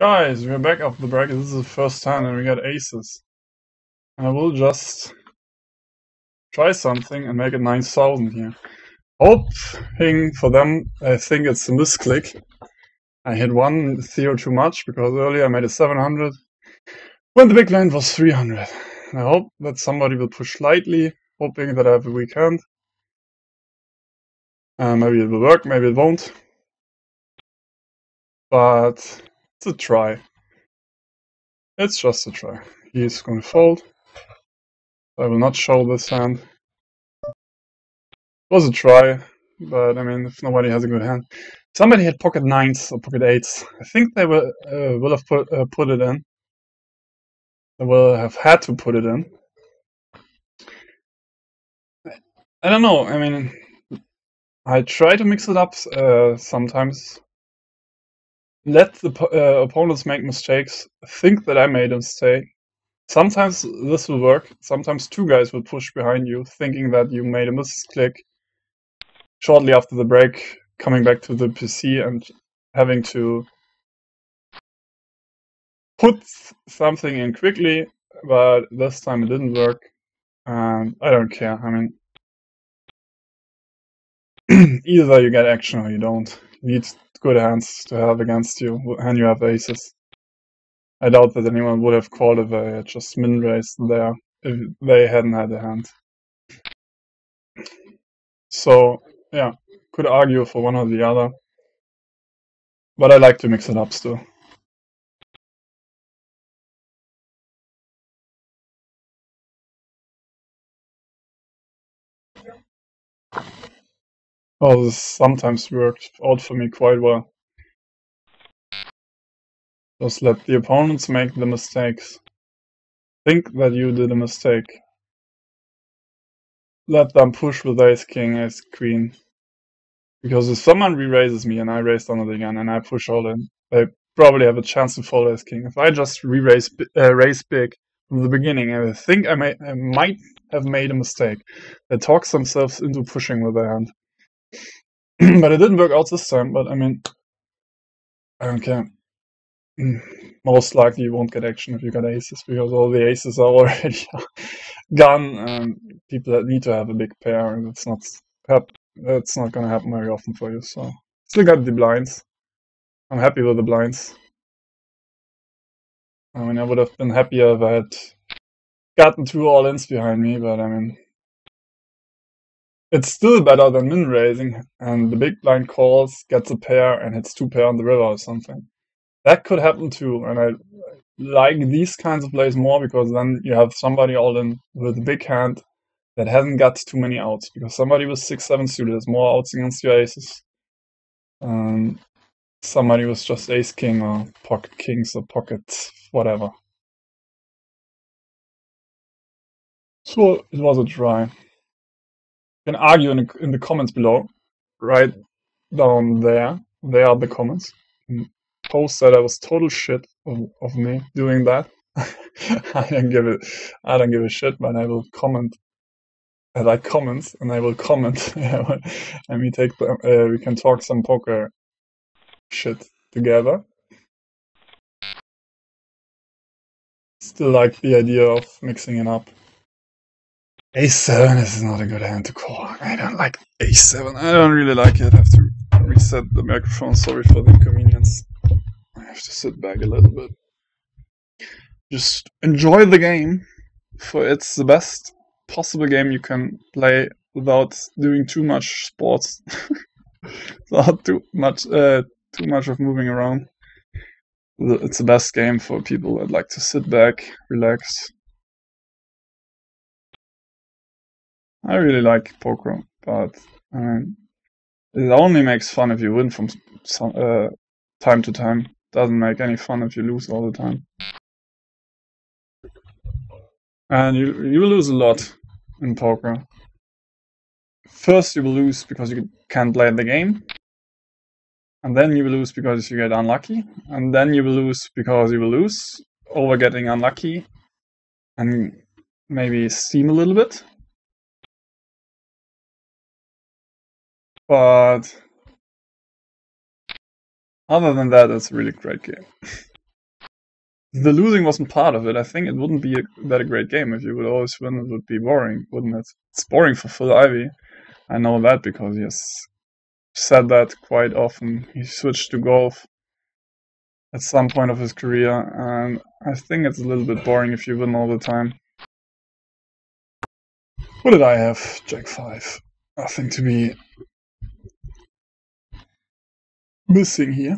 Guys, we're back after the break. This is the first time and we got aces. And I will just try something and make it 9,000 here. Hoping for them, I think it's a misclick. I hit one zero too much because earlier I made it 700 when the big blind was 300. And I hope that somebody will push slightly, hoping that I have a weak hand. Maybe it will work, maybe it won't. But it's a try. It's just a try. He's going to fold. I will not show this hand. It was a try, but I mean, if nobody has a good hand. Somebody had pocket nines or pocket eights. I think they will have put it in. They will have had to put it in. I don't know. I mean, I try to mix it up sometimes. Let the opponents make mistakes. Think that I made a mistake. Sometimes this will work. Sometimes two guys will push behind you, thinking that you made a misclick. Shortly after the break, coming back to the PC and having to put something in quickly, but this time it didn't work. And I don't care. I mean, either you get action or you don't. You need good hands to have against you, and you have aces. I doubt that anyone would have called if I had just min-raised there if they hadn't had a hand. So, yeah, could argue for one or the other. But I like to mix it up still. Oh, this sometimes worked out for me quite well. Just let the opponents make the mistakes. Think that you did a mistake. Let them push with ace king, ace queen. Because if someone re-raises me and I raise on it again and I push all in, they probably have a chance to fold ace king. If I just raise big from the beginning, I think I might have made a mistake. They talks themselves into pushing with their hand. But it didn't work out this time, but I mean, I don't care. Most likely you won't get action if you got aces, because all the aces are already gone, and people that need to have a big pair, and it's not gonna happen very often for you, so. Still got the blinds. I'm happy with the blinds. I mean, I would have been happier if I had gotten two all-ins behind me, but I mean, it's still better than min-raising, and the big blind calls, gets a pair, and hits two pair on the river or something. That could happen too, and I like these kinds of plays more, because then you have somebody all-in with a big hand that hasn't got too many outs, because somebody with 6-7 suited has more outs against your aces. Somebody was just ace king or pocket kings or pocket whatever. So it was a try. You can argue in the comments below, right down there. There are the comments. Post that I was total shit of me doing that. I don't give a shit, but I will comment. I like comments, and I will comment. And we can talk some poker shit together. Still like the idea of mixing it up. A7 is not a good hand to call. I don't like A7. I don't really like it. I have to reset the microphone. Sorry for the inconvenience. I have to sit back a little bit. Just enjoy the game, for it's the best possible game you can play without doing too much sports. Without too much of moving around. It's the best game for people that like to sit back, relax. I really like poker, but I mean, it only makes fun if you win from time to time. Doesn't make any fun if you lose all the time. And you will lose a lot in poker. First you will lose because you can't play the game. And then you will lose because you get unlucky. And then you will lose because you will lose over getting unlucky. And maybe steam a little bit. But other than that, it's a really great game. The losing wasn't part of it. I think it wouldn't be that a great game if you would always win. It would be boring, wouldn't it? It's boring for Phil Ivey. I know that because he has said that quite often. He switched to golf at some point of his career, and I think it's a little bit boring if you win all the time. What did I have? Jack 5. Nothing to be missing here.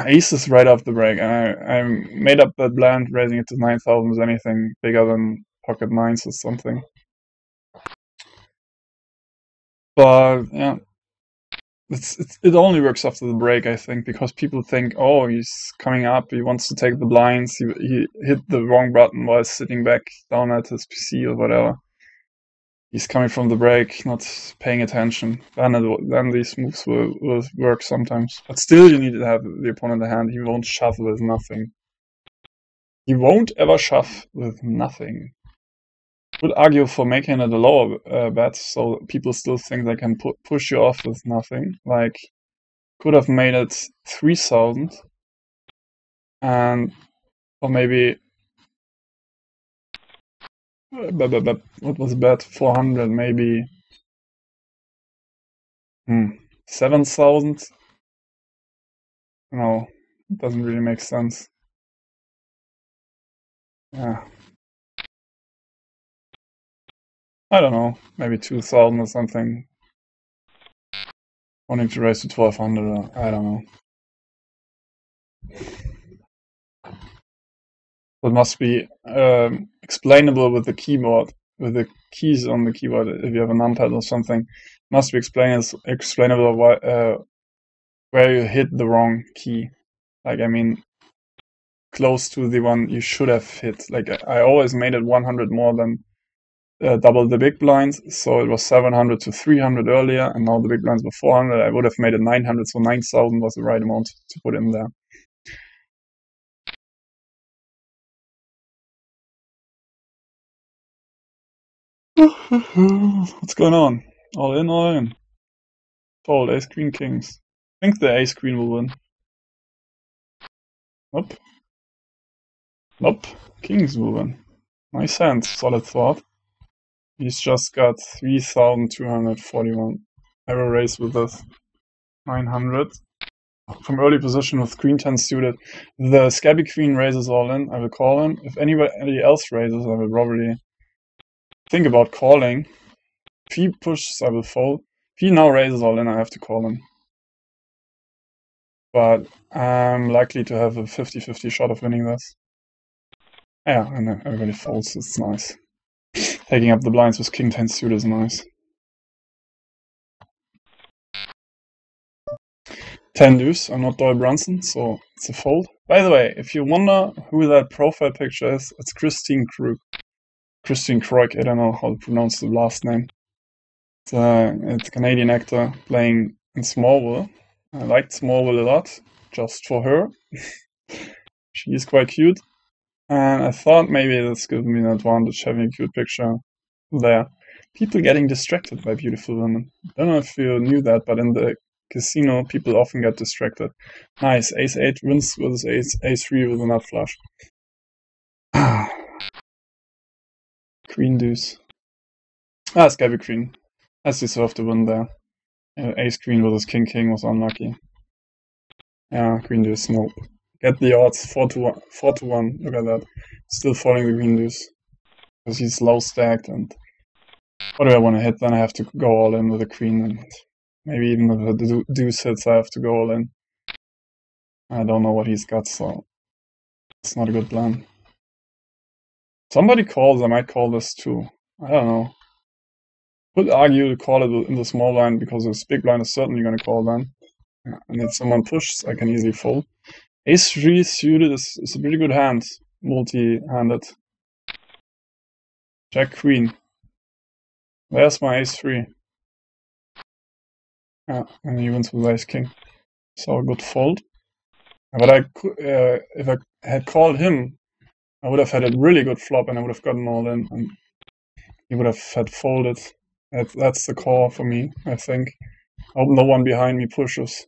Ace is right off the break. I made up that blind, raising it to 9,000 is anything bigger than pocket nines or something. But yeah, it only works after the break, I think, because people think, oh, he's coming up, he wants to take the blinds, he hit the wrong button while sitting back down at his PC or whatever. He's coming from the break, not paying attention. Then these moves will work sometimes. But still, you need to have the opponent in hand. He won't shove with nothing. He won't ever shove with nothing. Would argue for making it a lower bet, so people still think they can push you off with nothing. Like, could have made it 3,000, and or maybe what was the bet? 400, maybe 7,000. No, it doesn't really make sense. Yeah. I don't know, maybe 2,000 or something. Wanting to raise to 1,200, or I don't know. It must be explainable with the keyboard, with the keys on the keyboard. If you have a numpad or something, it must be explainable where you hit the wrong key. Like, I mean, close to the one you should have hit. Like, I always made it 100 more than double the big blinds, so it was 700 to 300 earlier, and now the big blinds were 400. I would have made it 900, so 9,000 was the right amount to put in there. What's going on? All in, all in. Fold, ace, queen, kings. I think the ace, queen will win. Nope. Nope. Kings will win. Nice hand, solid thought. He's just got 3,241. I will raise with this 900. From early position with queen 10 suited. The scabby queen raises all in. I will call him. If anybody else raises, I will probably think about calling. If he pushes, I will fold. If he now raises all in, I have to call him. But I'm likely to have a 50-50 shot of winning this. Yeah, and everybody folds. It's nice. Taking up the blinds with king 10 suited is nice. 10 deuce. I'm not Doyle Brunson, so it's a fold. By the way, if you wonder who that profile picture is, it's Christine Krug. Christine Krug, I don't know how to pronounce the last name. It's a Canadian actor playing in Smallville. I liked Smallville a lot, just for her. She is quite cute. And I thought maybe this gives me an advantage having a cute picture there. People getting distracted by beautiful women. I don't know if you knew that, but in the casino, people often get distracted. Nice, ace 8 wins with ace 3 with a nut flush. Queen deuce. Scabby queen. Has deserved to win there. Ace queen versus king king was unlucky. Yeah, queen deuce, nope. Get the odds, 4 to 1. Look at that. Still falling the queen deuce. Because he's low stacked, and what do I want to hit? Then I have to go all in with the queen, and maybe even if the deuce hits, I have to go all in. I don't know what he's got, so it's not a good plan. Somebody calls, I might call this too. I don't know. Could argue to call it in the small blind because this big blind is certainly going to call then. Yeah, and if someone pushes, I can easily fold. Ace 3 suited is a pretty good hand, multi-handed. Jack queen. There's my ace 3. Yeah, and he wins with ace king. So a good fold. But if I had called him, I would have had a really good flop and I would have gotten all in, and he would have had folded. That's the call for me, I think. I hope no one behind me pushes.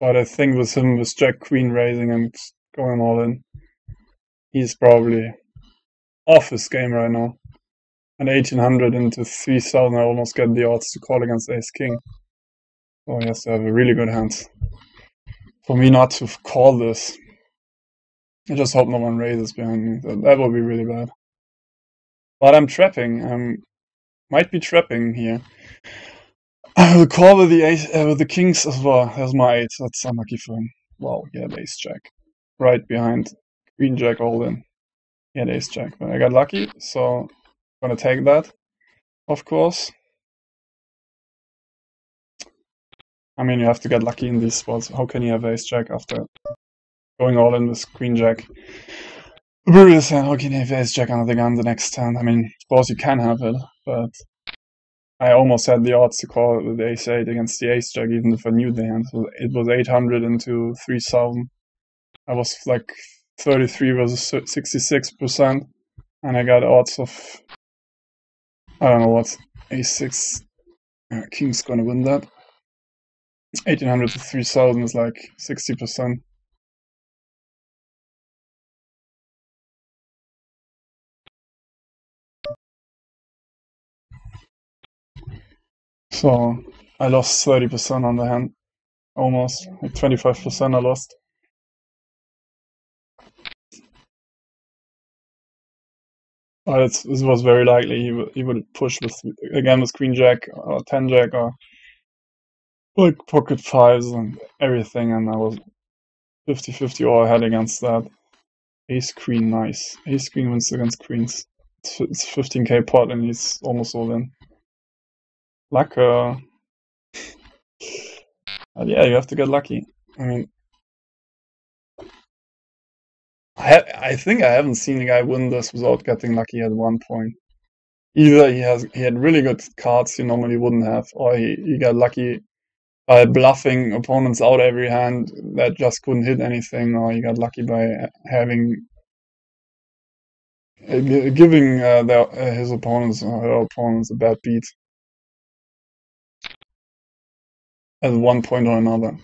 But I think with him, with Jack Queen raising and going all in, he's probably off his game right now. And 1800 into 3000, I almost get the odds to call against Ace King. So he has to have a really good hand for me not to call this. I just hope no one raises behind me. That would be really bad. But I'm trapping. Might be trapping here. I will call with the ace, with the kings as well. There's my 8. That's unlucky for him. Wow, he had ace jack. Right behind queen jack all in. He had ace jack. But I got lucky, so I'm gonna take that, of course. I mean, you have to get lucky in these spots. How can you have ace jack after going all in with queen jack? Previous hand, how can you have ace jack under the gun the next hand? I mean, of course you can have it, but I almost had the odds to call with ace 8 against the ace jack, even if I knew the hand. So it was 800 into 3000. I was like 33 versus 66%, and I got odds of, I don't know what, ace 6. King's gonna win that. 1800 to 3000 is like 60%. So I lost 30% on the hand, almost, like 25% I lost. But it was very likely he would push with, again, with queen jack or 10 jack or like pocket fives and everything, and I was 50-50 all ahead against that. Ace queen, nice. Ace queen wins against queens. It's 15k pot and he's almost all in. Luck. Yeah, you have to get lucky. I mean, I think I haven't seen a guy win this without getting lucky at one point. Either he had really good cards he normally wouldn't have, or he got lucky by bluffing opponents out every hand that just couldn't hit anything, or he got lucky by having giving his opponents or her opponents a bad beat at one point or another.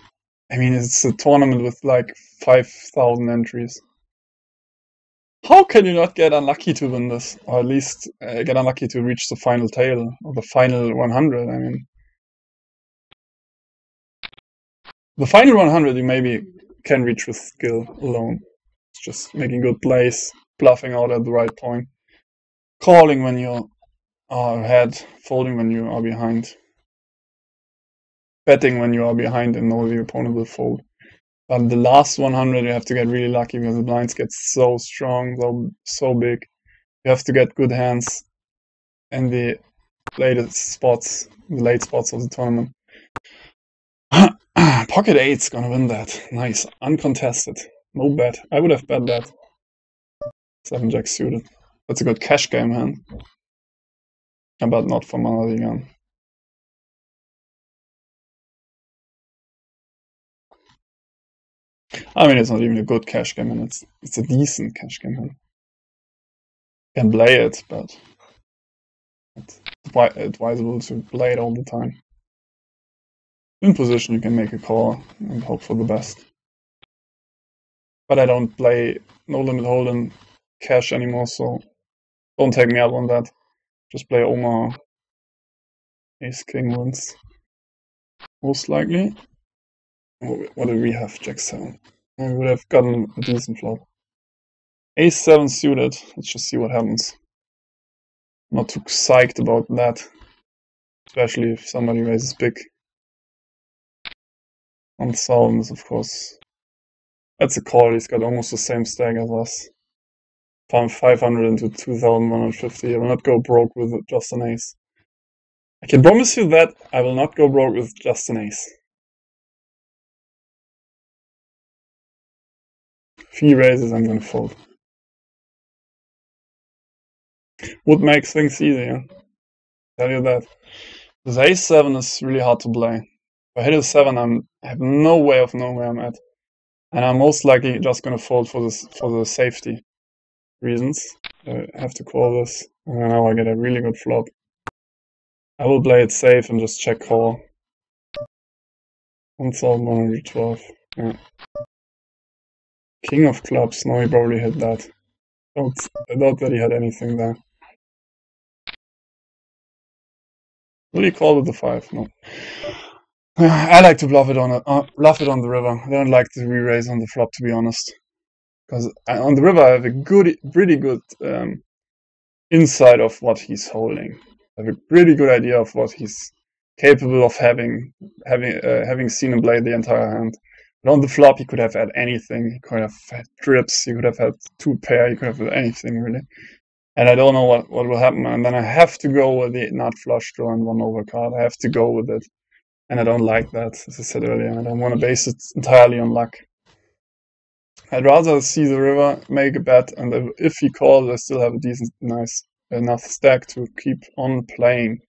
I mean, it's a tournament with like 5,000 entries. How can you not get unlucky to win this? Or at least get unlucky to reach the final tail, or the final 100, I mean. The final 100 you maybe can reach with skill alone. It's just making good plays, bluffing out at the right point, calling when you are ahead, folding when you are behind, betting when you are behind and know the opponent will fold. But the last 100 you have to get really lucky because the blinds get so strong, so big. You have to get good hands in the latest spots, the late spots of the tournament. Pocket 8's gonna win that. Nice. Uncontested. No bet. I would have bet that. 7 jack suited. That's a good cash game hand. But not for Money Gun. I mean, it's not even a good cash game, and it's a decent cash game hand. Can play it, but it's advisable to play it all the time. In position, you can make a call and hope for the best. But I don't play no limit hold'em cash anymore, so don't take me up on that. Just play Omaha. Ace King wins. Most likely. What do we have? Jack 7. We would have gotten a decent flop. Ace 7 suited. Let's just see what happens. Not too psyched about that. Especially if somebody raises big. 1,000 is, of course. That's a call. He's got almost the same stack as us. From 500 into 2,150. I will not go broke with just an ace. I can promise you that I will not go broke with just an ace. If he raises, I'm gonna fold. Would make things easier. Tell you that. This ace 7 is really hard to play. If I hit a 7, I have no way of knowing where I'm at. And I'm most likely just gonna fold for the safety reasons. I have to call this. And now I get a really good flop. I will play it safe and just check call. 1112. Yeah. King of clubs. No, he probably hit that. I doubt that he had anything there. Will he call with the 5? No. I like to bluff it on the river. I don't like to re-raise on the flop, to be honest. Because on the river I have a pretty good insight of what he's holding. I have a pretty good idea of what he's capable of having seen him play the entire hand. But on the flop, he could have had anything. He could have had trips. He could have had 2 pair. He could have had anything really. And I don't know what will happen. And then I have to go with the nut flush draw and 1 over card. I have to go with it. And I don't like that, as I said earlier. I don't want to base it entirely on luck. I'd rather see the river make a bet, and if he calls, I still have a decent, nice enough stack to keep on playing.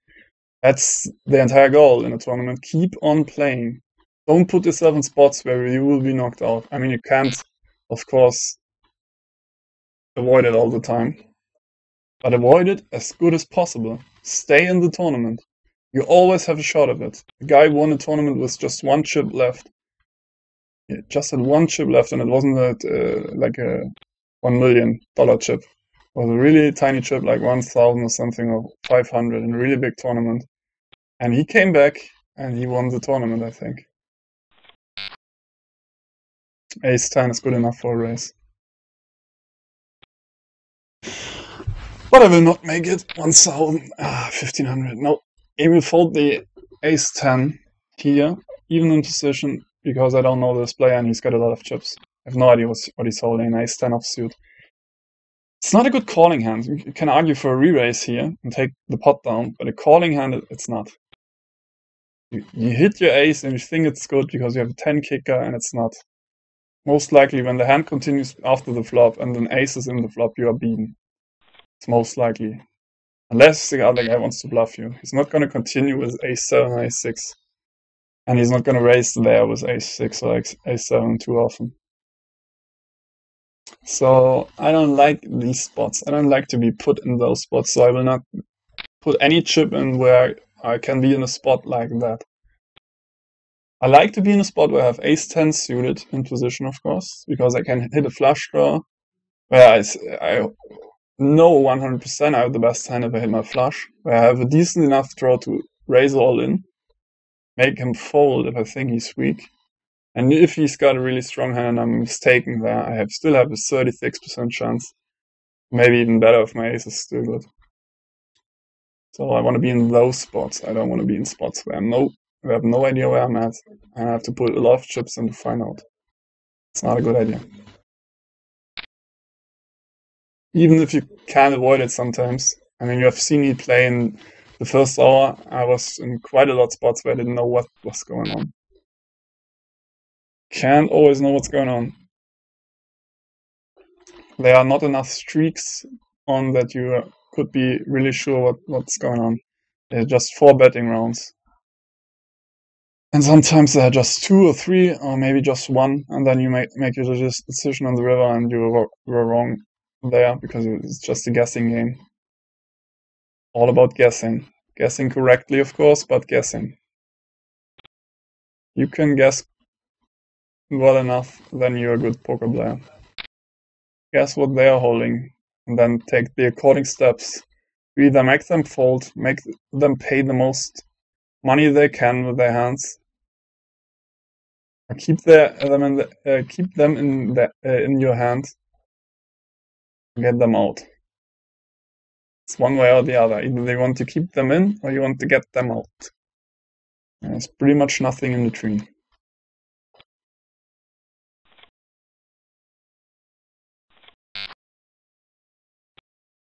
That's the entire goal in a tournament. Keep on playing. Don't put yourself in spots where you will be knocked out. I mean, you can't, of course, avoid it all the time, but avoid it as good as possible. Stay in the tournament. You always have a shot of it. The guy won a tournament with just 1 chip left. He just had 1 chip left, and it wasn't like a $1 million chip. It was a really tiny chip, like 1,000 or something, or 500 in a really big tournament. And he came back and he won the tournament, I think. Ace 10 is good enough for a raise. But I will not make it 1,000, 1,500. No, he will fold the Ace 10 here, even in position, because I don't know this player and he's got a lot of chips. I have no idea what he's holding, Ace 10 offsuit. It's not a good calling hand. You can argue for a re-raise here and take the pot down, but a calling hand, it's not. You hit your ace and you think it's good because you have a 10 kicker, and it's not. Most likely when the hand continues after the flop and an ace is in the flop, you are beaten. It's most likely. Unless the other guy wants to bluff you. He's not going to continue with ace 7 or ace 6. And he's not going to raise there with ace 6 or ace 7 too often. So I don't like these spots. I don't like to be put in those spots. So I will not put any chip in where I can be in a spot like that. I like to be in a spot where I have ace 10 suited in position, of course, because I can hit a flush draw where I know 100% I have the best hand if I hit my flush, where I have a decent enough draw to raise all in, make him fold if I think he's weak. And if he's got a really strong hand and I'm mistaken there, I still have a 36% chance. Maybe even better if my ace is still good. So I want to be in those spots. I don't want to be in spots where I have no idea where I'm at, and I have to put a lot of chips in to find out. It's not a good idea. Even if you can avoid it sometimes. I mean, you have seen me play in the first hour. I was in quite a lot of spots where I didn't know what was going on. Can't always know what's going on. There are not enough streaks on that you could be really sure what's going on. They're just 4 betting rounds. And sometimes there are just 2 or 3, or maybe just 1, and then you make your decision on the river and you were wrong there, because it's just a guessing game. All about guessing. Guessing correctly, of course, but guessing. You can guess well enough, then you're a good poker player. Guess what they are holding, and then take the according steps. You either make them fold, make them pay the most money they can with their hands, or keep them in your hand and get them out. It's one way or the other. Either they want to keep them in, or you want to get them out. There's pretty much nothing in between.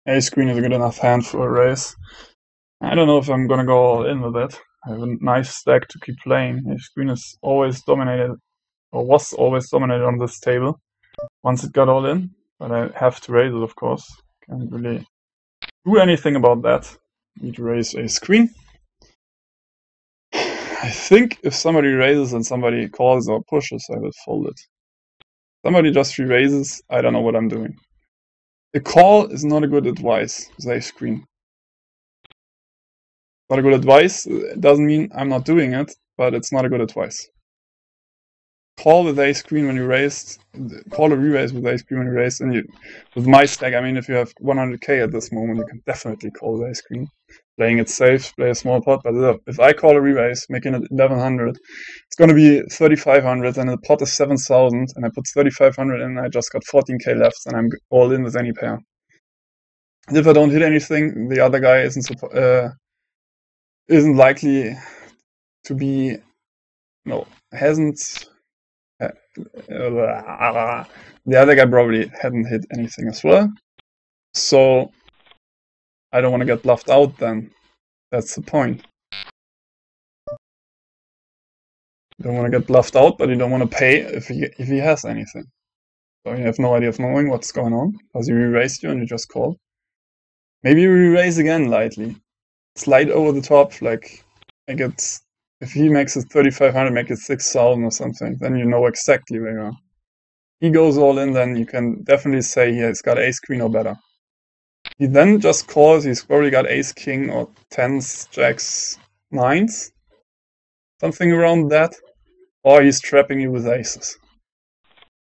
Ace queen is a good enough hand for a raise. I don't know if I'm gonna go all in with it. I have a nice stack to keep playing. Ace queen is always dominated, or was always dominated on this table once it got all in, but I have to raise it, of course. Can't really do anything about that. Need to raise ace queen. I think if somebody raises and somebody calls or pushes, I will fold it. Somebody just re-raises, I don't know what I'm doing. A call is not a good advice with ace queen. Not a good advice, it doesn't mean I'm not doing it, but it's not a good advice. call with ace queen when you raised, call a re-raise with ace queen when you raised, and with my stack, I mean, if you have 100k at this moment, you can definitely call with ace queen. Playing it safe, play a small pot, but if I call a re-raise, making it 1100, it's going to be 3500, and the pot is 7000, and I put 3500 in, and I just got 14k left, and I'm all in with any pair. And if I don't hit anything, the other guy isn't likely to be, hasn't. The other guy probably hadn't hit anything as well, so I don't want to get bluffed out then. That's the point. You don't want to get bluffed out, but you don't want to pay if he has anything. So you have no idea of knowing what's going on, because he re-raised you and you just call. Maybe you re-raise again lightly. Slide over the top, like make it, if he makes it 3500, make it 6000 or something, then you know exactly where you are. He goes all in, then you can definitely say he has got ace queen or better. He then just calls, he's probably got ace king or 10s, jacks, 9s, something around that, or he's trapping you with aces.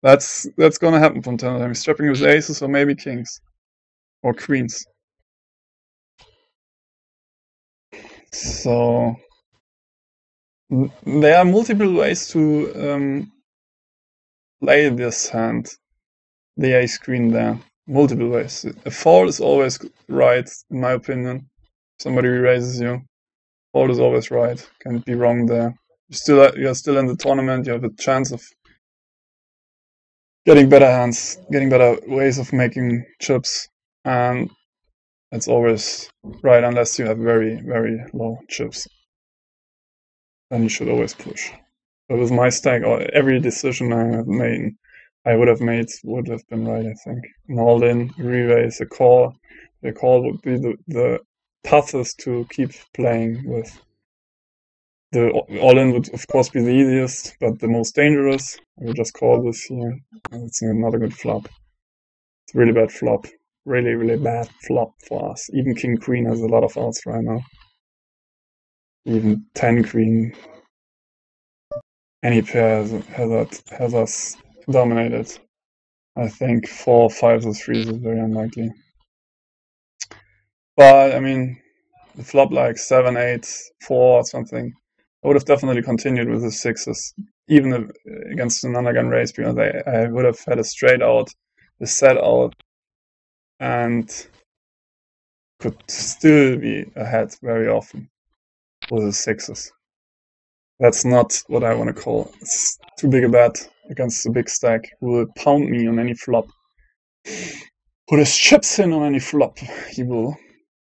That's gonna happen from time to time. He's trapping you with aces or maybe kings or queens. So there are multiple ways to play this hand, the ace queen there. Multiple ways. A fold is always right, in my opinion. Somebody raises you. Fold is always right. Can't be wrong there. You're still in the tournament. You have a chance of getting better hands, getting better ways of making chips, and it's always right unless you have very, very low chips. Then you should always push. But with my stack, every decision I would have made would have been right, I think. An all-in, re-raise, a call. The call would be the toughest to keep playing with. The all-in would, of course, be the easiest, but the most dangerous. I would just call this here. It's not a good flop. It's a really bad flop. Really, really bad flop for us. Even king-queen has a lot of outs right now. Even 10-queen. Any pair has us dominated. I think 4, 5, or 3 is very unlikely. But, I mean, the flop like 7, 8, 4 or something, I would have definitely continued with the 6s, even against an undergun raise, because I would have had a straight out, a set out, and could still be ahead very often with the 6s. That's not what I want to call. It's too big a bet against the big stack who will pound me on any flop. Put his chips in on any flop. He will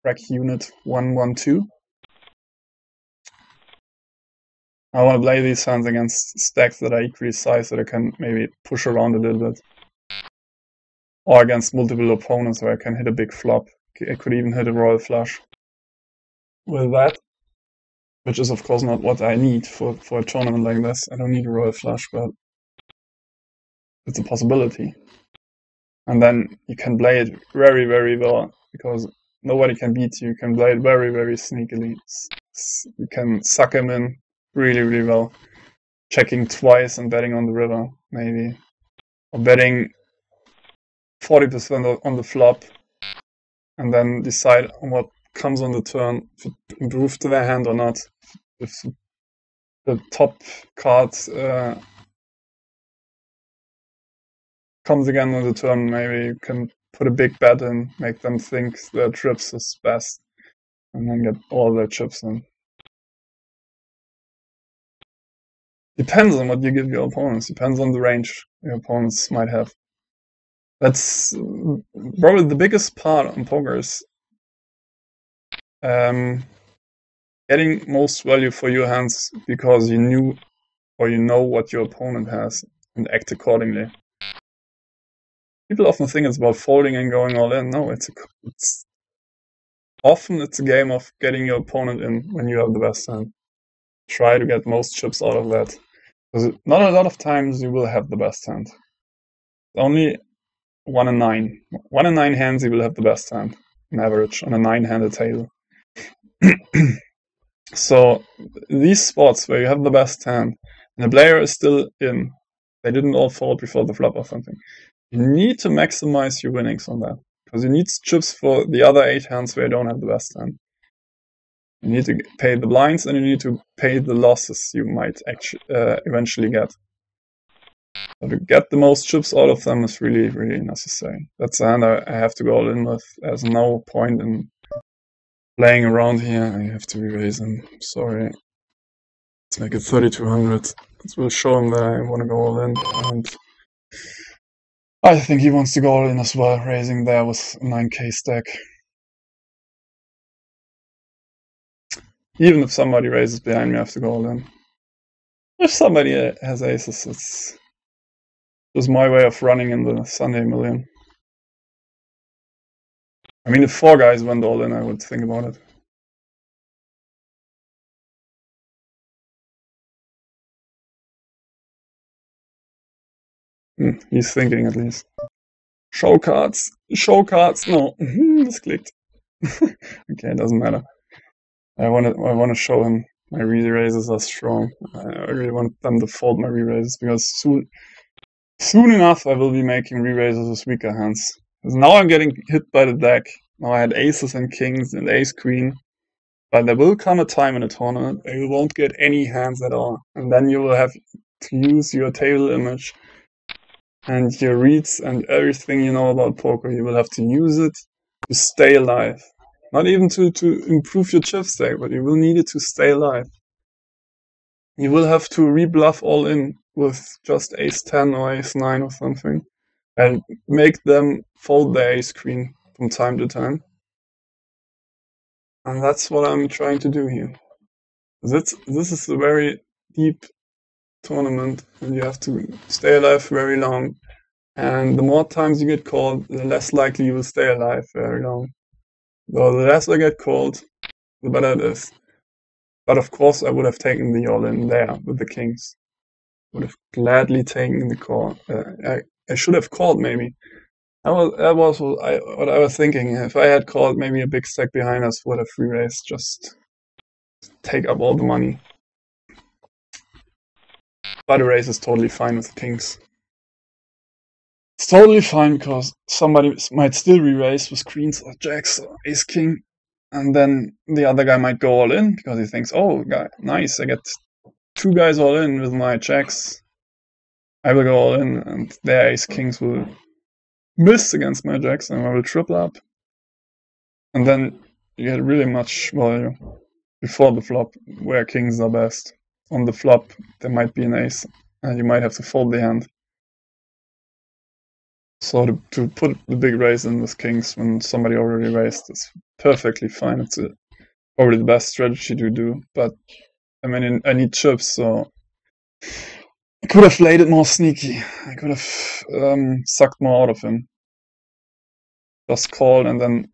rack unit 112. I want to play these hands against stacks that are equally sized that I can maybe push around a little bit. Or against multiple opponents where I can hit a big flop. I could even hit a royal flush with that. Which is, of course, not what I need for a tournament like this. I don't need a royal flush, but it's a possibility. And then you can play it very, very well, because nobody can beat you. You can play it very, very sneakily. You can suck him in really, really well. Checking twice and betting on the river, maybe. Or betting 40% on the flop, and then decide on what comes on the turn, if it improved their hand or not. If the top card comes again on the turn, maybe you can put a big bet in, make them think their trips is best, and then get all their chips in. Depends on what you give your opponents, depends on the range your opponents might have. That's probably the biggest part on poker is getting most value for your hands because you knew or you know what your opponent has and act accordingly. People often think it's about folding and going all in. No, it's often a game of getting your opponent in when you have the best hand. Try to get most chips out of that. Because not a lot of times you will have the best hand. Only 1 in 9. 1 in 9 hands you will have the best hand, on average, on a 9-handed table. So these spots where you have the best hand, And the player is still in. They didn't all fold before the flop or something. You need to maximize your winnings on that, because you need chips for the other 8 hands where you don't have the best hand. You need to pay the blinds, and you need to pay the losses you might actually eventually get. So to get the most chips out of them is really, really necessary. That's a hand I have to go all in with. There's no point in playing around here. I have to re-raise him. Sorry. Let's make it 3200. It will show him that I want to go all in. And I think he wants to go all in as well, raising there with 9k stack. Even if somebody raises behind me, I have to go all in. If somebody has aces, it's just my way of running in the Sunday million. I mean, if 4 guys went all in, I would think about it. He's thinking at least. Show cards. Show cards. No, this clicked. Okay, it doesn't matter. I want to show him my re-raises are strong. I really want them to fold my re-raises, because soon enough I will be making re-raises with weaker hands. Because now I'm getting hit by the deck. Now I had aces and kings and ace queen. But there will come a time in a tournament where you won't get any hands at all. And then you will have to use your table image and your reads and everything you know about poker. You will have to use it to stay alive. Not even to improve your chip stack, but you will need it to stay alive. You will have to rebluff all in with just ace 10 or ace 9 or something, and make them fold their ace queen from time to time. And that's what I'm trying to do here. This is a very deep tournament, and you have to stay alive very long. And the more times you get called, the less likely you will stay alive very long. Well, the less I get called, the better it is. But of course, I would have taken the all-in there with the kings. Would have gladly taken the call. I should have called maybe. That was what I was thinking. If I had called, maybe a big stack behind us would have re-raised, just take up all the money. But the raise is totally fine with the kings. It's totally fine, because somebody might still re-raise with queens or jacks or ace king, and then the other guy might go all in because he thinks, oh, nice, I get 2 guys all in with my jacks. I will go all in, and their ace kings will miss against my jacks, and I will triple up. And then you get really much value before the flop, where kings are best. On the flop, there might be an ace, and you might have to fold the hand. So to put the big raise in with kings when somebody already raised is perfectly fine. It's probably the best strategy to do. But I mean, I need chips, so I could have played it more sneaky. I could have sucked more out of him. Just called and then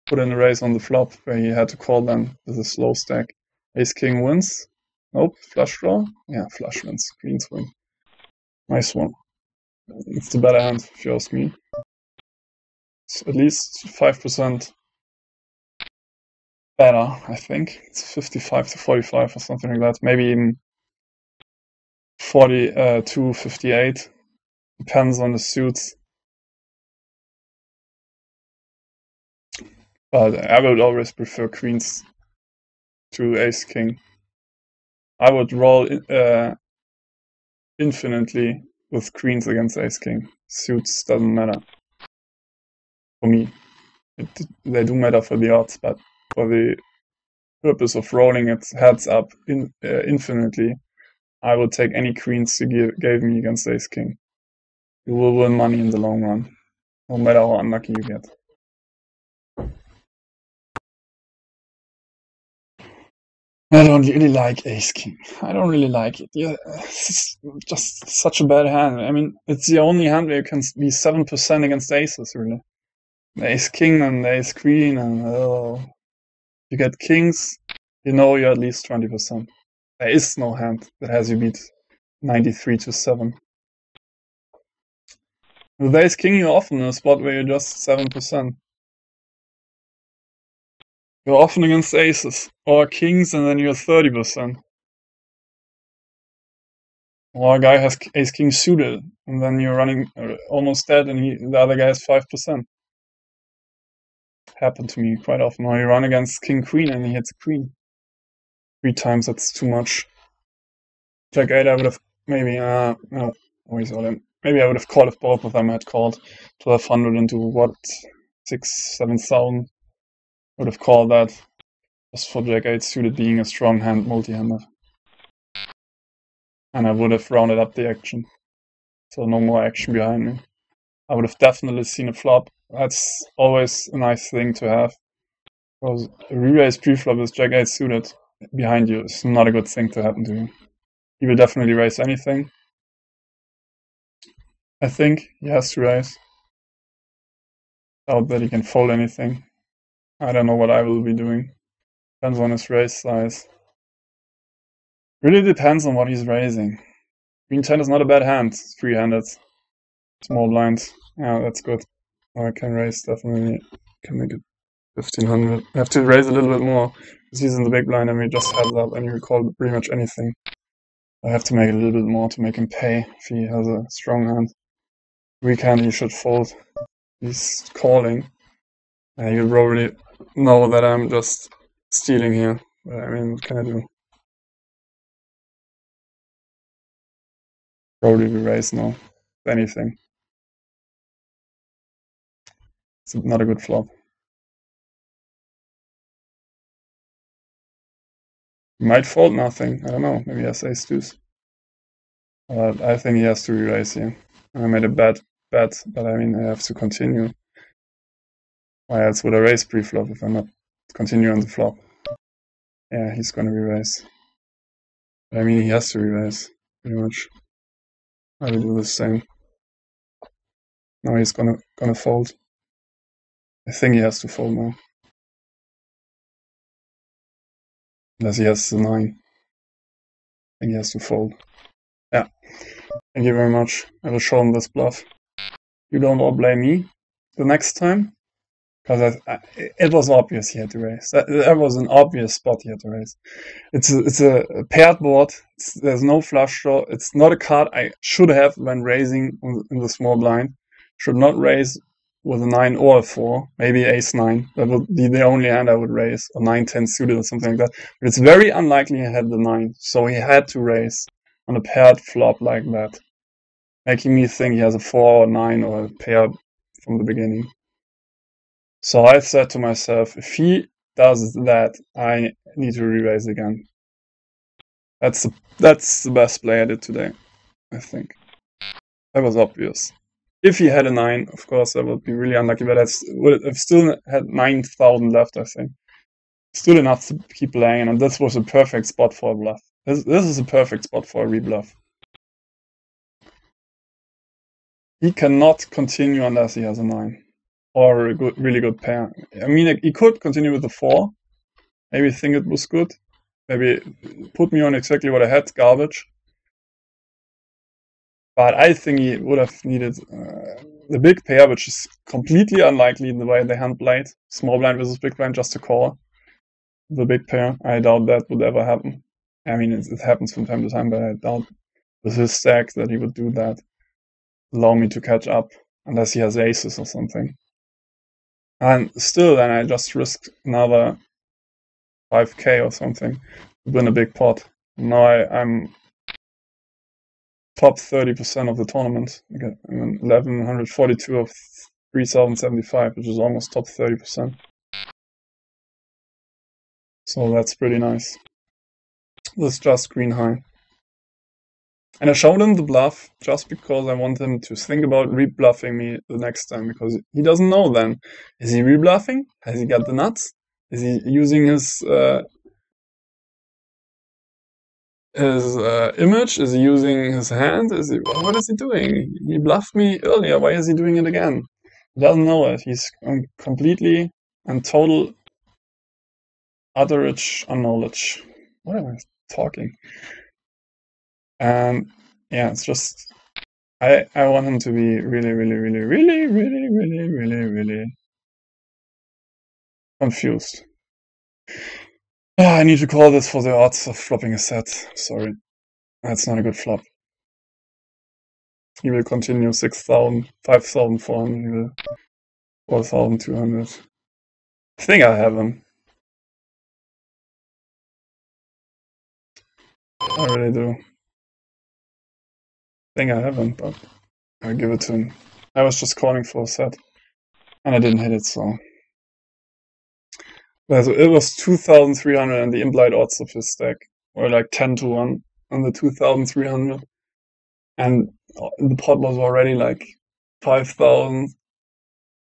put in a raise on the flop where he had to call then with a slow stack. Ace king wins. Nope, flush draw. Yeah, flush wins. Queens win. Nice one. It's the better hand, if you ask me. It's at least 5% better, I think. It's 55 to 45 or something like that. Maybe even 42, 58. Depends on the suits. But I would always prefer queens to ace king. I would roll infinitely with queens against ace king. Suits doesn't matter. For me. They do matter for the odds, but for the purpose of rolling its heads up infinitely, I would take any queens you gave me against ace king. You will win money in the long run, no matter how unlucky you get. I don't really like ace king. I don't really like it. Yeah, it's just such a bad hand. I mean, it's the only hand where you can be 7% against aces, really. The ace king and the ace queen, and you get kings, you know you're at least 20%. There is no hand that has you beat 93 to 7. With ace king, you're often in a spot where you're just 7%. You're often against aces or kings, and then you're 30%. Or a guy has ace king suited, and then you're running almost dead, and the other guy has 5%. Happened to me quite often. Or you run against king queen, and he hits a queen. 3 times, that's too much. Jack 8, I would have maybe, no, always all in. Maybe I would have called if both of them had called 1200 into what, 7,000. Would have called that just for Jack 8 suited being a strong hand, multi-handed. And I would have rounded up the action. So no more action behind me. I would have definitely seen a flop. That's always a nice thing to have. Because a re-raise pre-flop with Jack 8 suited behind you is not a good thing to happen to you. He will definitely raise anything. I think he has to raise. Doubt that he can fold anything. I don't know what I will be doing. Depends on his raise size. Really depends on what he's raising. Queen 10 is not a bad hand. It's 3-handed. Small blind. Yeah, that's good. I can raise, definitely. Can make it 1500. I have to raise a little bit more. Because he's in the big blind and we just heads up and you call pretty much anything. I have to make it a little bit more to make him pay if he has a strong hand. Weak hand, he should fold. He's calling. You probably know that I'm just stealing here. But I mean, what can I do? Probably we raise now. If anything. It's not a good flop. He might fold nothing. I don't know. Maybe he has ace deuce. I think he has to re-raise here. I made a bad bet, but I mean, I have to continue. Why else would I raise pre-flop if I'm not continuing on the flop? Yeah, he's gonna re-raise. But I mean, he has to re-raise, pretty much. I will do the same. Now he's gonna fold. I think he has to fold now. Unless he has the 9. I think he has to fold. Yeah. Thank you very much. I will show him this bluff. You don't all blame me the next time. Because it was obvious he had to raise. That was an obvious spot he had to raise. It's a paired board. There's no flush draw. It's not a card I should have when raising in the small blind. Should not raise with a 9 or a 4. Maybe ace 9. That would be the only hand I would raise. Or 9-10 suited or something like that. But it's very unlikely he had the 9. So he had to raise on a paired flop like that. Making me think he has a 4 or 9 or a pair from the beginning. So I said to myself, if he does that, I need to re-raise again. That's the best play I did today, I think. That was obvious. If he had a 9, of course, that would be really unlucky, but I've still had 9,000 left, I think. Still enough to keep playing, and this was a perfect spot for a bluff. This is a perfect spot for a rebluff. He cannot continue unless he has a 9. Or a really good pair. I mean, he could continue with the 4. Maybe think it was good. Maybe put me on exactly what I had, garbage. But I think he would have needed the big pair, which is completely unlikely in the way the hand played. Small blind versus big blind just to call the big pair. I doubt that would ever happen. I mean, it happens from time to time, but I doubt with his stack that he would do that. Allow me to catch up, unless he has aces or something. And still, then I just risked another 5k or something to win a big pot. Now I'm top 30% of the tournament. I'm 1142 of 3075, which is almost top 30%. So that's pretty nice. This is just green high. And I showed him the bluff just because I want him to think about rebluffing me the next time, because he doesn't know then. Is he rebluffing? Has he got the nuts? Is he using his image? Is he using his hand? What is he doing? He bluffed me earlier. Why is he doing it again? He doesn't know it. He's completely and total utterage unknowledge. What am I talking? And yeah, it's just I want him to be really confused. I need to call this for the odds of flopping a set. Sorry. That's not a good flop. He will continue 6,000, 5,400, he will 4,200. I think I have him. I really do. I think I have him, but I'll give it to him. I was just calling for a set, and I didn't hit it, so. It was 2,300, and the implied odds of his stack were like 10-1 on the 2,300. And the pot was already like 5,000.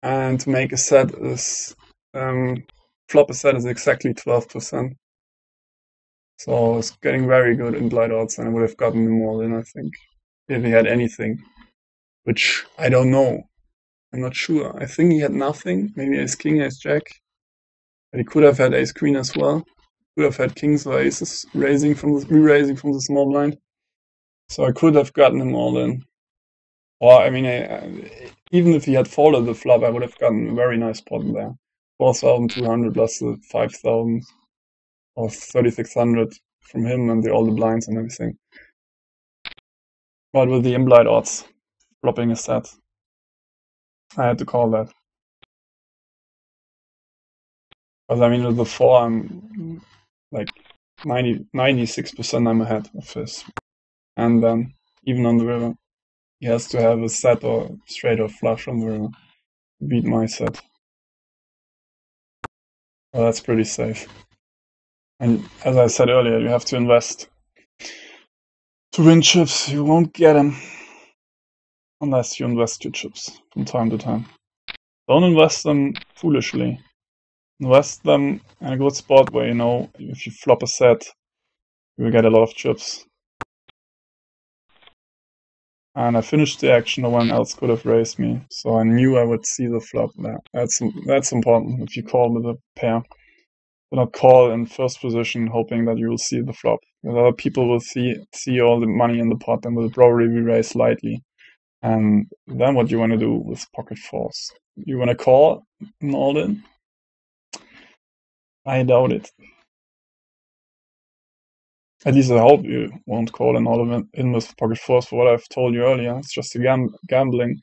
And to make a set is, flop a set is exactly 12%. So it's getting very good implied odds, and I would have gotten them all in, I think, if he had anything. Which I don't know. I'm not sure. I think he had nothing. Maybe ace king, ace jack. But he could have had ace queen as well. Could have had kings or aces re-raising from the small blind. So I could have gotten him all in. Or, I mean, even if he had folded the flop, I would have gotten a very nice pot there. 4,200 plus the 5,000 or 3,600 from him and all the blinds and everything. But with the implied odds, flopping a set, I had to call that. Because I mean, with the 4, I'm like 96% I'm ahead of his. And then, even on the river, he has to have a set or straight or flush on the river to beat my set. Well, that's pretty safe. And as I said earlier, you have to invest to win chips. You won't get them unless you invest your chips from time to time. Don't invest them foolishly. Invest them in a good spot where you know if you flop a set, you will get a lot of chips. And I finished the action, no one else could have raised me, so I knew I would see the flop there. That's important if you call with a pair. Do not call in first position hoping that you will see the flop. Because other people will see all the money in the pot and will probably re-raise lightly. And then what you want to do with pocket fours? You want to call an all-in? I doubt it. At least I hope you won't call an all-in with pocket fours for what I've told you earlier. It's just a gambling.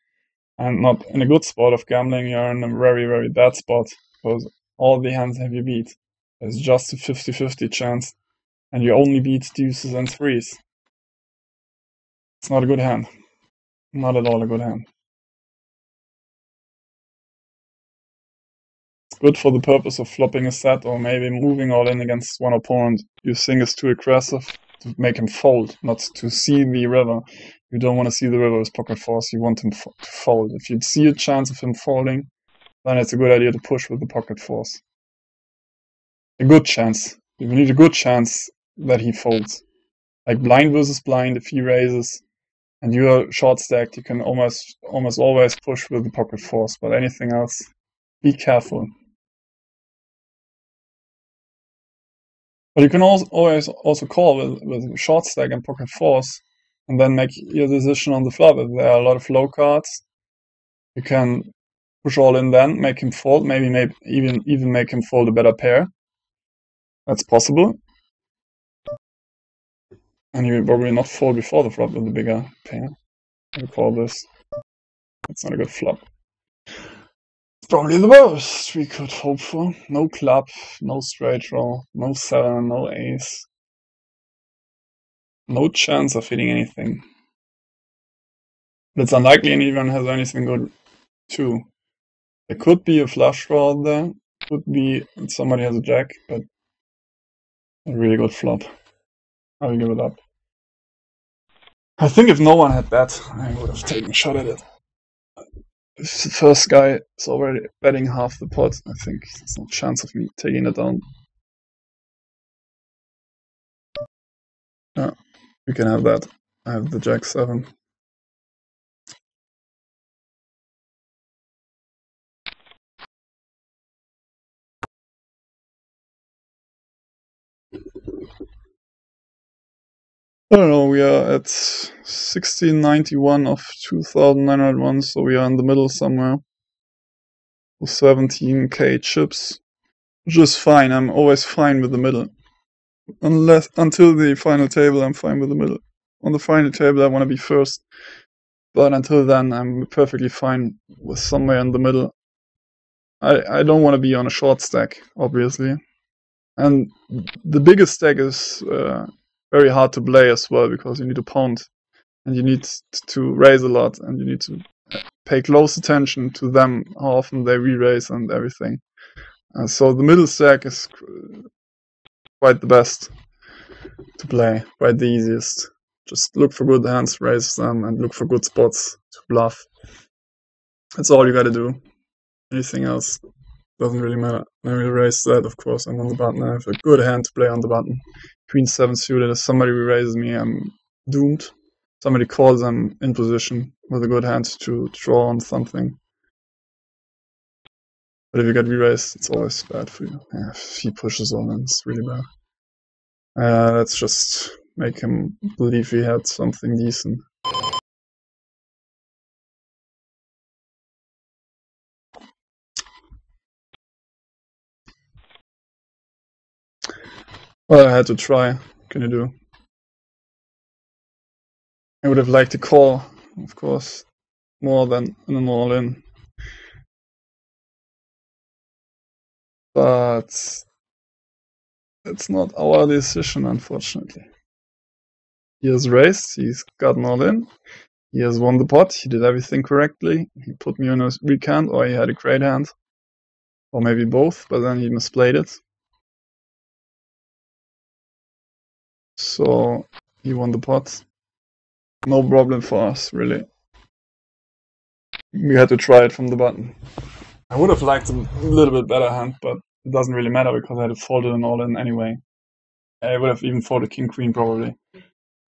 And not in a good spot of gambling, you're in a very, very bad spot. Because all the hands have you beat. There's just a 50-50 chance. And you only beat deuces and threes. It's not a good hand. Not at all a good hand. It's good for the purpose of flopping a set or maybe moving all in against one opponent you think is too aggressive to make him fold, not to see the river. You don't want to see the river with pocket fours, you want him to fold. If you see a chance of him folding, then it's a good idea to push with the pocket fours. A good chance. You need a good chance that he folds. Like blind versus blind, if he raises and you are short stacked, you can almost always push with the pocket fours, but anything else, be careful. But you can always call with short stack and pocket fours, and then make your decision on the flop. If there are a lot of low cards, you can push all in then, make him fold, maybe even make him fold a better pair. That's possible. And he will probably not fold before the flop with a bigger pair. I call this. That's not a good flop. It's probably the worst we could hope for. No club, no straight draw, no 7, no ace. No chance of hitting anything. But it's unlikely anyone has anything good too. There could be a flush draw there. Could be somebody has a jack, but a really good flop. I will give it up. I think if no one had that, I would have taken a shot at it. If the first guy is already betting half the pot, I think there's no chance of me taking it down. Yeah, we can have that. I have the jack 7. I don't know, we are at 1691 of 2901, so we are in the middle somewhere. With 17k chips, which is fine. I'm always fine with the middle. Until the final table, I'm fine with the middle. On the final table, I want to be first. But until then, I'm perfectly fine with somewhere in the middle. I don't want to be on a short stack, obviously. And the biggest stack is very hard to play as well, because you need to pound, and you need to raise a lot, and you need to pay close attention to them, how often they re-raise and everything. So the middle stack is quite the best to play, quite the easiest. Just look for good hands, raise them, and look for good spots to bluff. That's all you gotta do. Anything else doesn't really matter. I will raise that, of course. I'm on the button. I have a good hand to play on the button. Queen 7 suited. If somebody re-raises me, I'm doomed. Somebody calls, I'm in position with a good hand to draw on something. But if you get re-raised, it's always bad for you. Yeah, if he pushes on, then it's really bad. Let's just make him believe he had something decent. Well, I had to try. What can you do? I would have liked to call, of course, more than an all-in. But it's not our decision, unfortunately. He has raised, he's gotten all in, he has won the pot, he did everything correctly, he put me on a weak hand, or he had a great hand. Or maybe both, but then he misplayed it. So he won the pot. No problem for us, really. We had to try it from the button. I would have liked a little bit better hand, but it doesn't really matter because I had folded an all-in anyway. I would have even folded king-queen probably.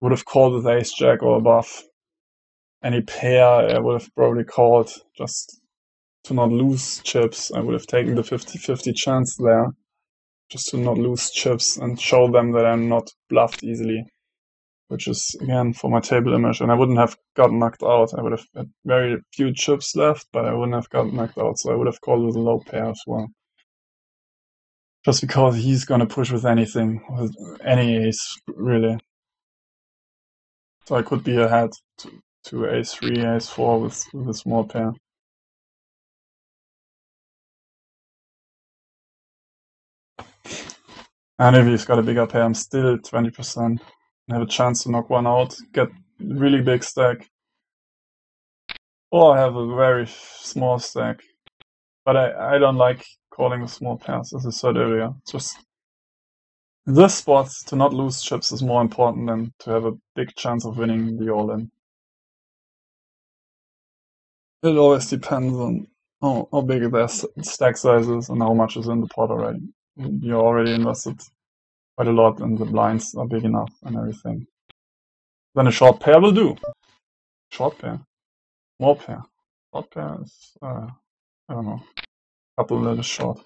Would have called with ace-jack or above. Any pair I would have probably called just to not lose chips. I would have taken the 50-50 chance there just to not lose chips and show them that I'm not bluffed easily. Which is, again, for my table image, and I wouldn't have gotten knocked out. I would have had very few chips left, but I wouldn't have gotten knocked out, so I would have called with a low pair as well. Just because he's gonna push with anything, with any ace, really. So I could be ahead to ace3, ace4 with a small pair. And if he's got a bigger pair, I'm still 20%. I have a chance to knock one out, get really big stack. Or have a very small stack. But I don't like calling with small pairs, as I said earlier. Just this spot, to not lose chips, is more important than to have a big chance of winning the all-in. It always depends on how big their stack size is and how much is in the pot already. You're already invested quite a lot and the blinds are big enough and everything. Then a short pair will do. Short pair. Small pair. Short pair is, I don't know, a couple little short.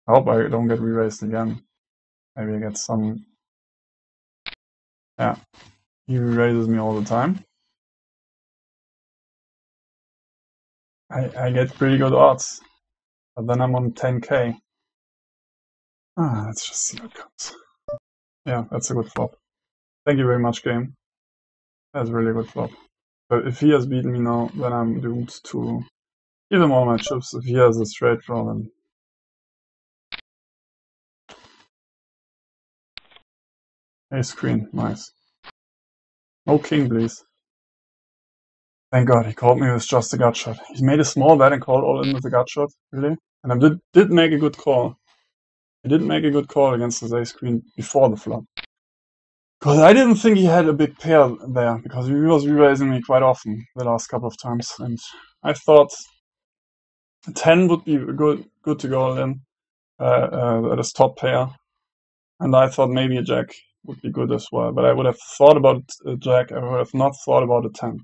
I hope I don't get re-raised again. Maybe I get some... Yeah, he re-raises me all the time. I get pretty good odds, but then I'm on 10k. Let's just see what comes. Yeah, that's a good flop. Thank you very much, game. That's a really good flop. But if he has beaten me now, then I'm doomed to give him all my chips. If he has a straight draw, then... Ace queen, nice. No king, please. Thank God, he called me with just a gut shot. He made a small bet and called all in with a gut shot, really? And I did make a good call. He did make a good call against his ace queen before the flop. Because I didn't think he had a big pair there, because he was re-raising me quite often the last couple of times. And I thought 10 would be good to go in at his top pair. And I thought maybe a jack would be good as well. But I would have thought about a jack, I would have not thought about a 10.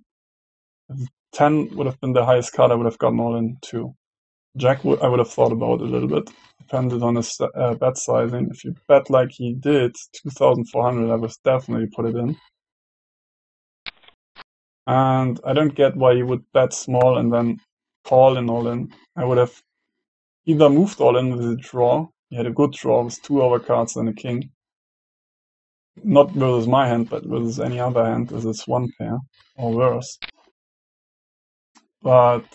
If 10 would have been the highest card, I would have gotten all in too. Jack, I would have thought about a little bit. Depended on his bet sizing. If you bet like he did, 2,400, I would definitely put it in. And I don't get why he would bet small and then call in all in. I would have either moved all in with a draw. He had a good draw with 2 overcards and a king. Not versus my hand, but versus any other hand, is it's one pair or worse. But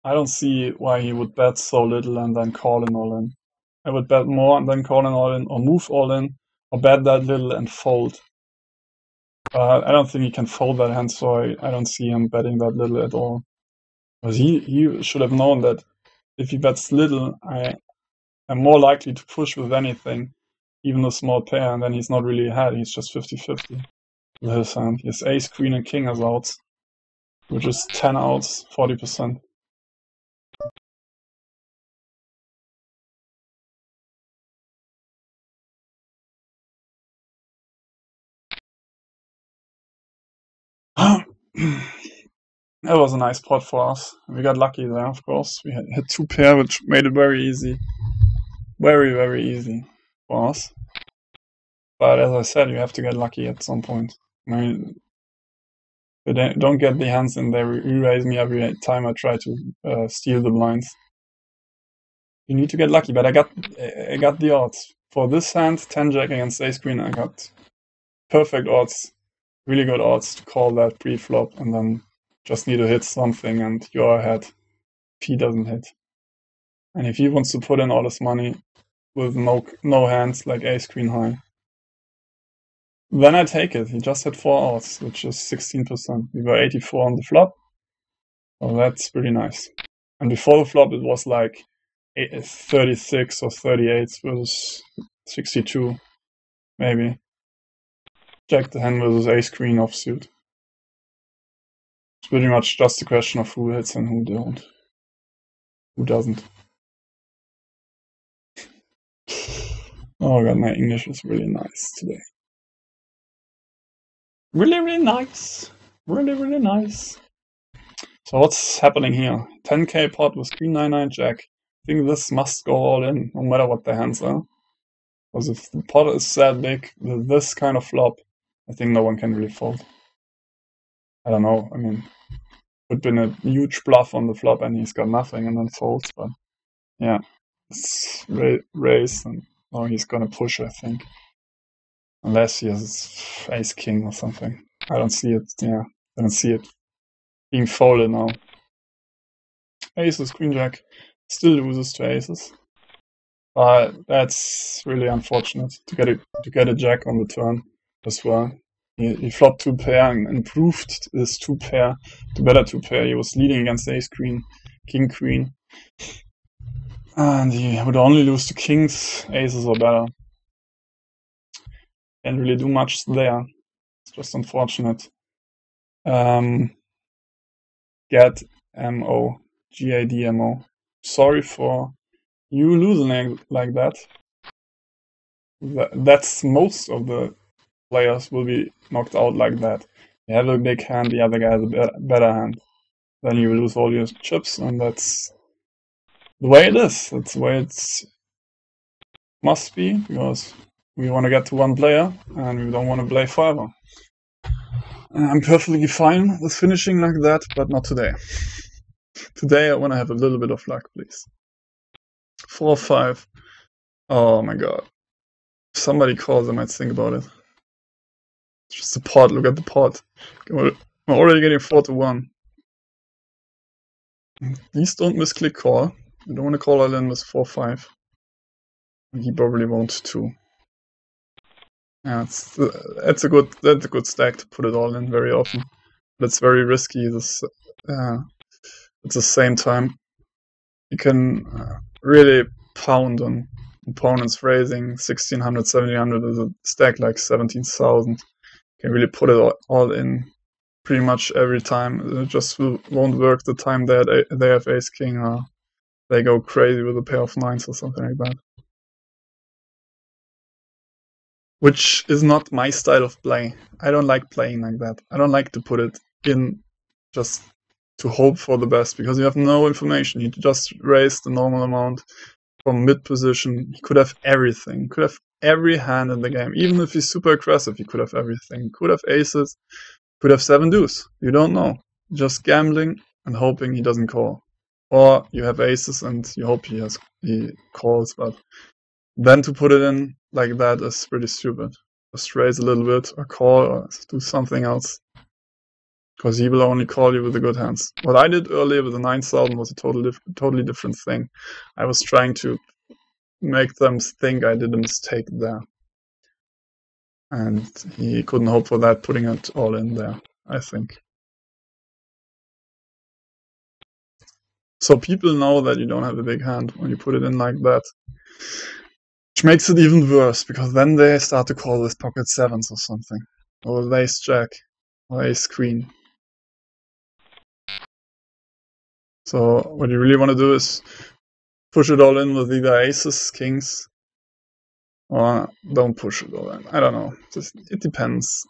I don't see why he would bet so little and then call in all in. I would bet more and then call in all in, or move all in, or bet that little and fold. I don't think he can fold that hand, so I don't see him betting that little at all. Because he should have known that if he bets little, I am more likely to push with anything, even a small pair, and then he's not really ahead, he's just 50-50 with his hand. He has ace, queen, and king as outs, which is 10 outs, 40%. That was a nice pot for us. We got lucky there, of course. We had hit 2 pair, which made it very easy. Very, very easy for us. But as I said, you have to get lucky at some point. I mean, they don't get the hands in there. Re-raise me every time I try to steal the blinds. You need to get lucky, but I got the odds. For this hand, 10-jack against ace-queen, I got perfect odds. Really good odds to call that pre-flop, and then just need to hit something and you're ahead if he doesn't hit. And if he wants to put in all his money with no hands like ace-queen high, then I take it. He just had 4 outs, which is 16%. We were 84 on the flop, so that's pretty nice. And before the flop, it was like 36 or 38 versus 62, maybe. Jack the hand versus ace-queen offsuit. It's pretty much just a question of who hits and who don't. Who doesn't. Oh god, my English is really nice today. Really, really nice. Really, really nice. So what's happening here? 10k pot with queen 9-9 jack. I think this must go all in, no matter what the hands are. Because if the pot is that big with this kind of flop, I think no one can really fold. I don't know, I mean, would have been a huge bluff on the flop and he's got nothing and then folds, but yeah, it's raised and now he's gonna push, I think. Unless he has ace-king or something. I don't see it, yeah, I don't see it being folded now. Aces, queen jack, still loses to aces. That's really unfortunate to get a jack on the turn as well. He flopped 2 pair and improved this 2 pair to better 2 pair. He was leading against ace queen, king queen, and he would only lose to kings, aces or better. Can't really do much there. It's just unfortunate. Get MO, GADMO. Sorry for you losing like that. That's most of the players will be knocked out like that. You have a big hand, the other guy has a better hand. Then you lose all your chips, and that's the way it is. That's the way it must be, because we want to get to 1 player, and we don't want to play forever. And I'm perfectly fine with finishing like that, but not today. Today I want to have a little bit of luck, please. 4-5. Oh my god. If somebody calls, I might think about it. It's just a pot, look at the pot. We're already getting 4-1. Please don't misclick call. You don't want to call all in with 4-5. He probably won't too. Yeah, that's a good stack to put it all in very often. But it's very risky. At the same time, you can really pound on opponents raising 1600, 1700 with a stack like 17,000. You can really put it all in pretty much every time. It just won't work the time that they have ace king or they go crazy with a pair of 9s or something like that. Which is not my style of play. I don't like playing like that. I don't like to put it in just to hope for the best, because you have no information. You just raise the normal amount from mid position. He could have everything. He could have every hand in the game. Even if he's super aggressive, he could have everything. He could have aces, could have 7 deuce. You don't know. Just gambling and hoping he doesn't call. Or you have aces and you hope he calls, but then to put it in like that is pretty stupid. Just raise a little bit or call or do something else. Because he will only call you with the good hands. What I did earlier with the 9000 was a totally different thing. I was trying to make them think I did a mistake there. And he couldn't hope for that, putting it all in there, I think. So people know that you don't have a big hand when you put it in like that. Which makes it even worse, because then they start to call with pocket sevens or something. Or with ace jack, or ace queen. So what you really want to do is push it all in with either aces, kings, or don't push it all in. I don't know. It depends.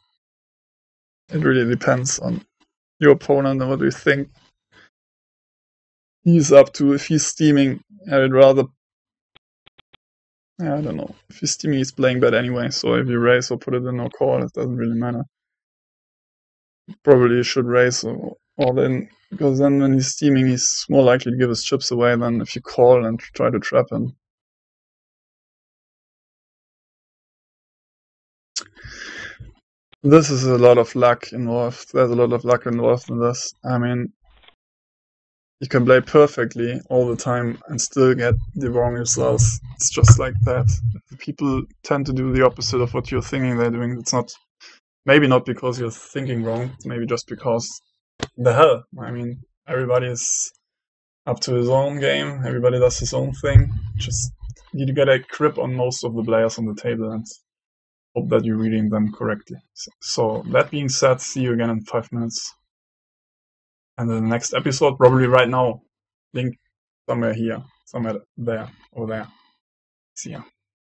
It really depends on your opponent and what you think he's up to. If he's steaming, I would rather... I don't know. If he's steaming, he's playing bad anyway, so if you raise or put it in or call, it doesn't really matter. Probably you should raise all in, because then when he's steaming, he's more likely to give his chips away than if you call and try to trap him. This is a lot of luck involved. There's a lot of luck involved in this. I mean, you can play perfectly all the time and still get the wrong results. It's just like that. People tend to do the opposite of what you're thinking they're doing. It's not, maybe not because you're thinking wrong, it's maybe just because, the hell, I mean, everybody is up to his own game, everybody does his own thing. Just need to get a grip on most of the players on the table and hope that you're reading them correctly. So that being said, see you again in 5 minutes. And the next episode, probably right now. Link somewhere here, somewhere there, or there. See ya.